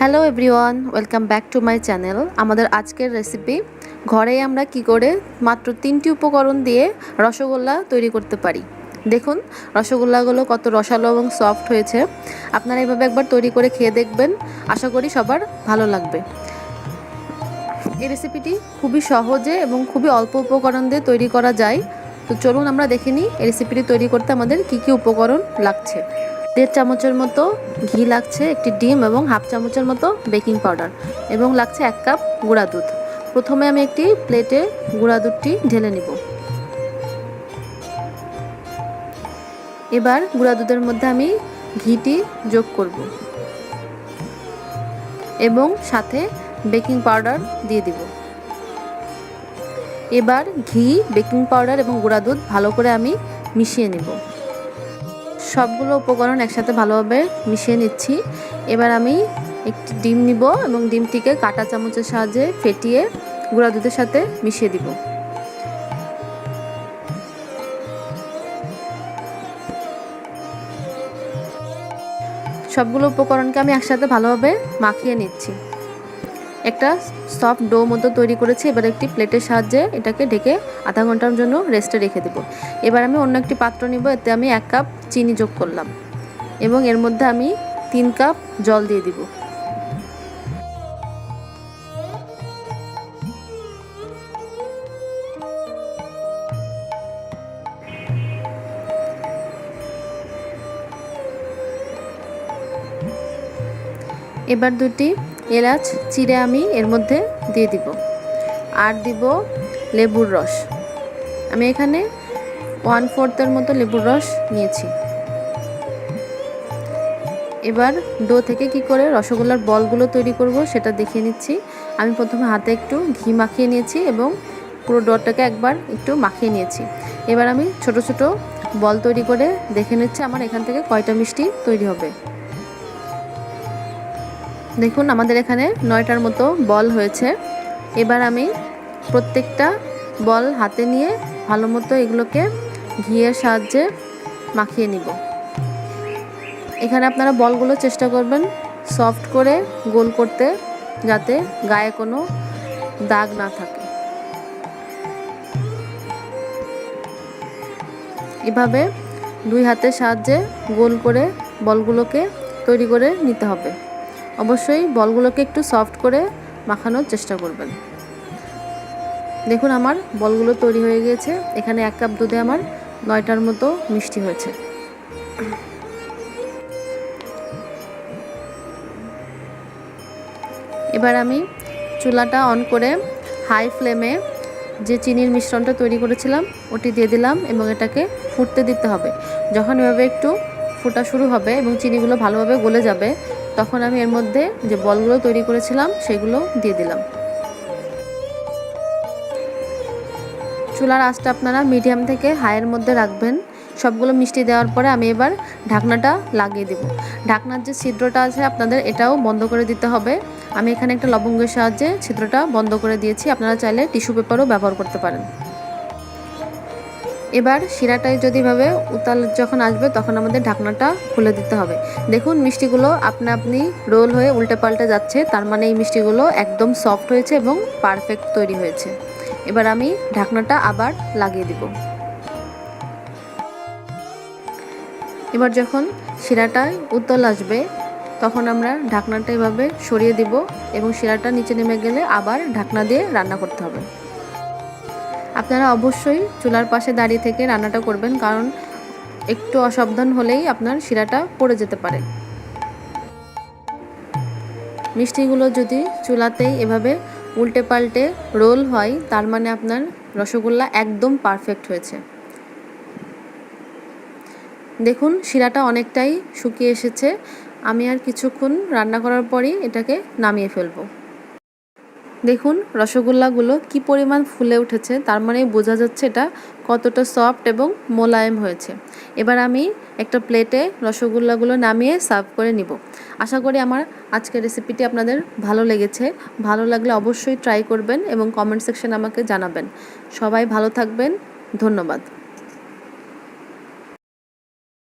Hello everyone, welcome back to my channel. আমাদের আজকের recipe, ঘরেই আমরা কি করে মাত্র 3টি উপকরণ দিয়ে রসগোল্লা তৈরি করতে পারি। দেখুন রসগোল্লাগুলো কত রসালো এবং সফট হয়েছে। আপনারা এভাবে একবার তৈরি করে খেয়ে দেখবেন, আশা করি সবার ভালো লাগবে। এই রেসিপিটি খুবই সহজে এবং খুবই অল্প উপকরণ দিয়ে তৈরি করা যায়। তো চলুন আমরা দেখে নিই এই রেসিপিটি তৈরি করতে আমাদের কি কি উপকরণ লাগছে। 1.5 চামচের মতো ঘি লাগছে, একটি ডিম এবং হাফ চামচের মতো বেকিং পাউডার, এবং লাগছে 1 কাপ গুঁড়া দুধ। প্রথমে আমি একটি প্লেটে গুঁড়া দুধটি ঢেলে নিব। এবার গুঁড়া দুধের মধ্যে আমি ঘিটি যোগ করব এবং সাথে বেকিং পাউডার দিয়ে দিব। এবার ঘি, বেকিং পাউডার এবং গুঁড়া দুধ ভালো করে আমি মিশিয়ে নিব। সবগুলো উপকরণ একসাথে ভালোভাবে মিশিয়ে নিচ্ছি। এবার আমি একটি ডিম নিব এবং ডিমটিকে কাঁটা চামচের সাহায্যে ফেটিয়ে গুঁড়া দুধের সাথে মিশিয়ে দিব। সবগুলো উপকরণকে আমি একসাথে ভালোভাবে মাখিয়ে নিচ্ছি। একটা সফট ডো মতো তৈরি করেছি। এবার একটি প্লেটের সাহায্যে এটাকে ঢেকে আধা ঘন্টার জন্য রেস্টে রেখে দেব। এবার আমি অন্য একটি পাত্র নিব। এতে আমি 1 কাপ চিনি যোগ করলাম এবং এর মধ্যে আমি 3 কাপ জল দিয়ে দিব। এবার 2টি এলাচ চিড়ে আমি এর মধ্যে দিয়ে দিব, আর দিব লেবুর রস। আমি এখানে 1/4 মতো লেবুর রস নিয়েছি। এবার ডো থেকে কি করে রসগোল্লার বলগুলো তৈরি করব সেটা দেখিয়ে নিচ্ছি। আমি প্রথমে হাতে একটু ঘি মাখিয়ে নিয়েছি এবং পুরো ডোটাকে একবার একটু মাখিয়ে নিয়েছি। এবার আমি ছোট ছোট বল তৈরি করে দেখে নিচ্ছি আমার এখান থেকে কয়টা মিষ্টি তৈরি হবে। দেখুন আমাদের এখানে 9টার মতো বল হয়েছে। এবার আমি প্রত্যেকটা বল হাতে নিয়ে ভালো মতো এগুলোকে ঘিয়ের সাহায্যে মাখিয়ে নিব। এখানে আপনারা বলগুলো চেষ্টা করবেন সফট করে গোল করতে, যাতে গায়ে কোনো দাগ না থাকে। এভাবে 2 হাতের সাহায্যে গোল করে বলগুলোকে তৈরি করে নিতে হবে। অবশ্যই বলগুলোকে একটু সফট করে মাখানোর চেষ্টা করবেন। দেখুন আমার বলগুলো তৈরি হয়ে গিয়েছে। এখানে 1 কাপ দুধে আমার 9টার মতো মিষ্টি হয়েছে। এবার আমি চুলাটা অন করে হাই ফ্লেমে যে চিনির মিশ্রণটা তৈরি করেছিলাম ওটি দিয়ে দিলাম এবং এটাকে ফুটতে দিতে হবে। যখন এভাবে একটু ফোটা শুরু হবে এবং চিনিগুলো ভালোভাবে গলে যাবে, তখন আমি এর মধ্যে যে বলগুলো তৈরি করেছিলাম সেগুলো দিয়ে দিলাম। চুলার আঁচটা আপনারা মিডিয়াম থেকে হাইয়ের মধ্যে রাখবেন। সবগুলো মিষ্টি দেওয়ার পরে আমি এবার ঢাকনাটা লাগিয়ে দেব। ঢাকনার যে ছিদ্রটা আছে আপনাদের এটাও বন্ধ করে দিতে হবে। আমি এখানে একটা লবঙ্গের সাহায্যে ছিদ্রটা বন্ধ করে দিয়েছি। আপনারা চাইলে টিস্যু পেপারও ব্যবহার করতে পারেন। এবার শিরাটায় যদি এভাবে উতাল যখন আসবে তখন আমাদের ঢাকনাটা খুলে দিতে হবে। দেখুন মিষ্টিগুলো আপনা আপনি রোল হয়ে উল্টে পাল্টে যাচ্ছে, তার মানে এই মিষ্টিগুলো একদম সফট হয়েছে এবং পারফেক্ট তৈরি হয়েছে। এবার আমি ঢাকনাটা আবার লাগিয়ে দিব। এবার যখন শিরাটায় উতল আসবে তখন আমরা ঢাকনাটা এভাবে সরিয়ে দিব এবং শিরাটা নিচে নেমে গেলে আবার ঢাকনা দিয়ে রান্না করতে হবে। আপনারা অবশ্যই চুলার পাশে দাঁড়িয়ে থেকে রান্নাটা করবেন, কারণ একটু অসাবধান হলেই আপনার শিরাটা পড়ে যেতে পারে। মিষ্টিগুলো যদি চুলাতেই এভাবে উল্টে পাল্টে রোল হয়, তার মানে আপনার রসগোল্লা একদম পারফেক্ট হয়েছে। দেখুন শিরাটা অনেকটাই শুকিয়ে এসেছে। আমি আর কিছুক্ষণ রান্না করার পরই এটাকে নামিয়ে ফেলবো। দেখুন রসগোল্লাগুলো কি পরিমাণ ফুলে উঠেছে, তার মানে বোঝা যাচ্ছে এটা কতটা সফট এবং মোলায়েম হয়েছে। এবার আমি একটা প্লেটে রসগোল্লাগুলো নামিয়ে সার্ভ করে নিব। আশা করি আমার আজকের রেসিপিটি আপনাদের ভালো লেগেছে। ভালো লাগলে অবশ্যই ট্রাই করবেন এবং কমেন্ট সেকশনে আমাকে জানাবেন। সবাই ভালো থাকবেন। ধন্যবাদ।